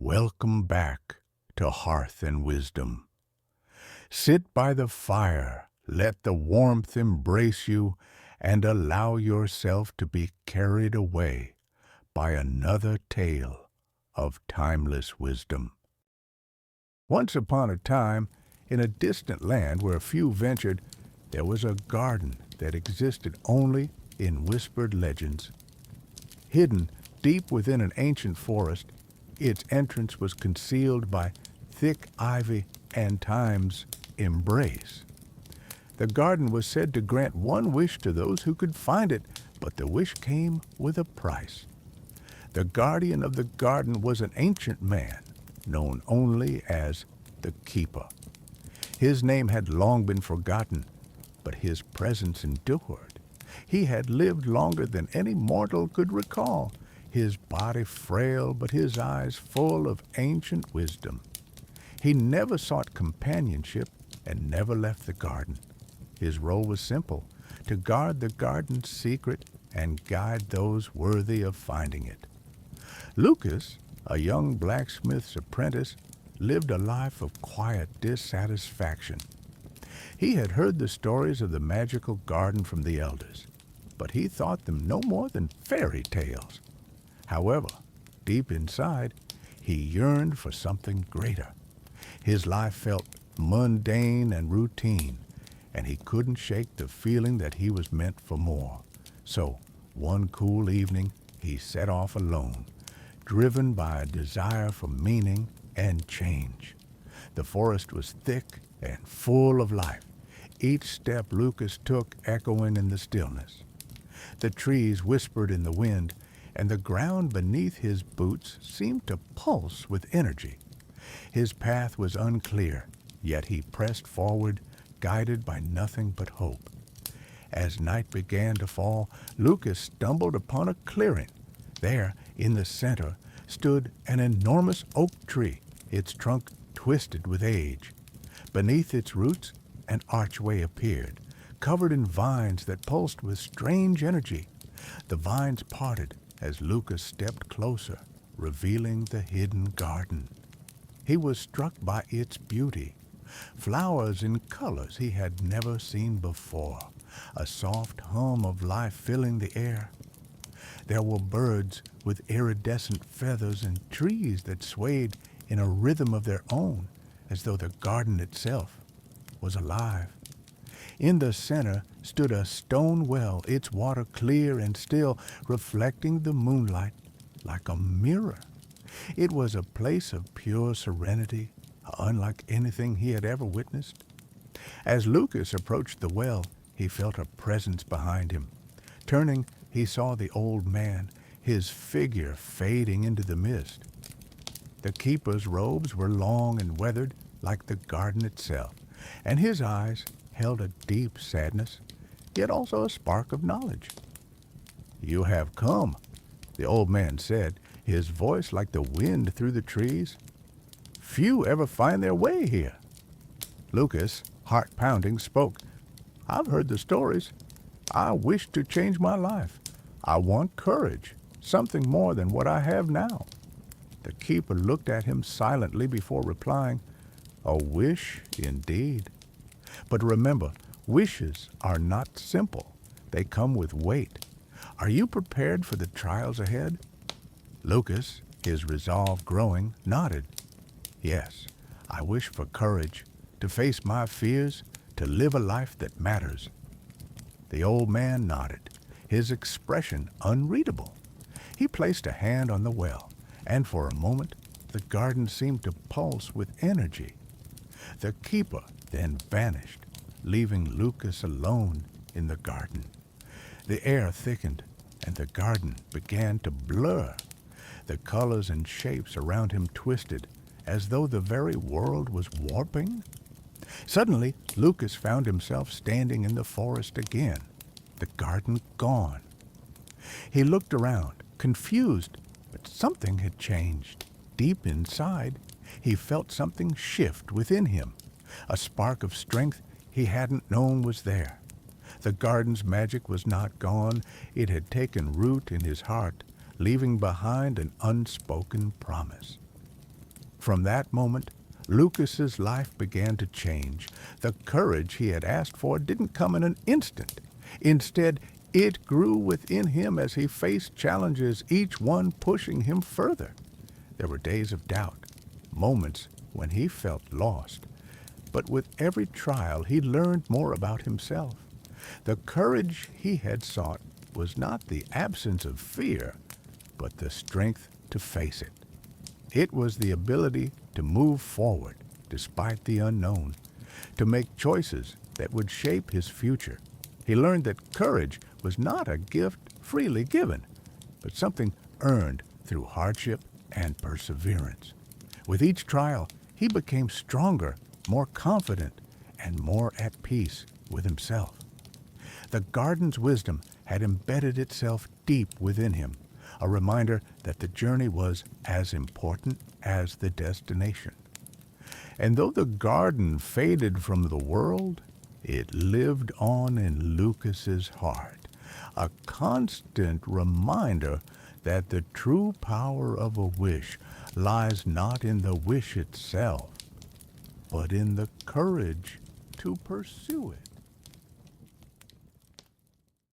Welcome back to Hearth and Wisdom. Sit by the fire, let the warmth embrace you, and allow yourself to be carried away by another tale of timeless wisdom. Once upon a time, in a distant land where few ventured, there was a garden that existed only in whispered legends. Hidden deep within an ancient forest, its entrance was concealed by thick ivy and time's embrace. The garden was said to grant one wish to those who could find it, but the wish came with a price. The guardian of the garden was an ancient man, known only as the Keeper. His name had long been forgotten, but his presence endured. He had lived longer than any mortal could recall, his body frail, but his eyes full of ancient wisdom. He never sought companionship and never left the garden. His role was simple, to guard the garden's secret and guide those worthy of finding it. Lucas, a young blacksmith's apprentice, lived a life of quiet dissatisfaction. He had heard the stories of the magical garden from the elders, but he thought them no more than fairy tales. However, deep inside, he yearned for something greater. His life felt mundane and routine, and he couldn't shake the feeling that he was meant for more. So, one cool evening, he set off alone, driven by a desire for meaning and change. The forest was thick and full of life, each step Lucas took echoing in the stillness. The trees whispered in the wind, and the ground beneath his boots seemed to pulse with energy. His path was unclear, yet he pressed forward, guided by nothing but hope. As night began to fall, Lucas stumbled upon a clearing. There, in the center, stood an enormous oak tree, its trunk twisted with age. Beneath its roots, an archway appeared, covered in vines that pulsed with strange energy. The vines parted as Lucas stepped closer, revealing the hidden garden. He was struck by its beauty. Flowers in colors he had never seen before, a soft hum of life filling the air. There were birds with iridescent feathers and trees that swayed in a rhythm of their own, as though the garden itself was alive. In the center stood a stone well, its water clear and still, reflecting the moonlight like a mirror. It was a place of pure serenity, unlike anything he had ever witnessed. As Lucas approached the well, he felt a presence behind him. Turning, he saw the old man, his figure fading into the mist. The keeper's robes were long and weathered like the garden itself, and his eyes held a deep sadness, yet also a spark of knowledge. "You have come," the old man said, his voice like the wind through the trees. "Few ever find their way here." Lucas, heart pounding, spoke. "I've heard the stories. I wish to change my life. I want courage, something more than what I have now." The keeper looked at him silently before replying, "A wish indeed. But remember, wishes are not simple. They come with weight. Are you prepared for the trials ahead?" Lucas, his resolve growing, nodded. "Yes, I wish for courage, to face my fears, to live a life that matters." The old man nodded, his expression unreadable. He placed a hand on the well, and for a moment the garden seemed to pulse with energy. The keeper then vanished, leaving Lucas alone in the garden. The air thickened, and the garden began to blur. The colors and shapes around him twisted, as though the very world was warping. Suddenly, Lucas found himself standing in the forest again, the garden gone. He looked around, confused, but something had changed. Deep inside, he felt something shift within him, a spark of strength he hadn't known was there. The garden's magic was not gone. It had taken root in his heart, leaving behind an unspoken promise. From that moment, Lucas's life began to change. The courage he had asked for didn't come in an instant. Instead, it grew within him as he faced challenges, each one pushing him further. There were days of doubt, moments when he felt lost. But with every trial, he learned more about himself. The courage he had sought was not the absence of fear, but the strength to face it. It was the ability to move forward despite the unknown, to make choices that would shape his future. He learned that courage was not a gift freely given, but something earned through hardship and perseverance. With each trial, he became stronger, more confident, and more at peace with himself. The garden's wisdom had embedded itself deep within him, a reminder that the journey was as important as the destination. And though the garden faded from the world, it lived on in Lucas's heart, a constant reminder that the true power of a wish lies not in the wish itself, but in the courage to pursue it.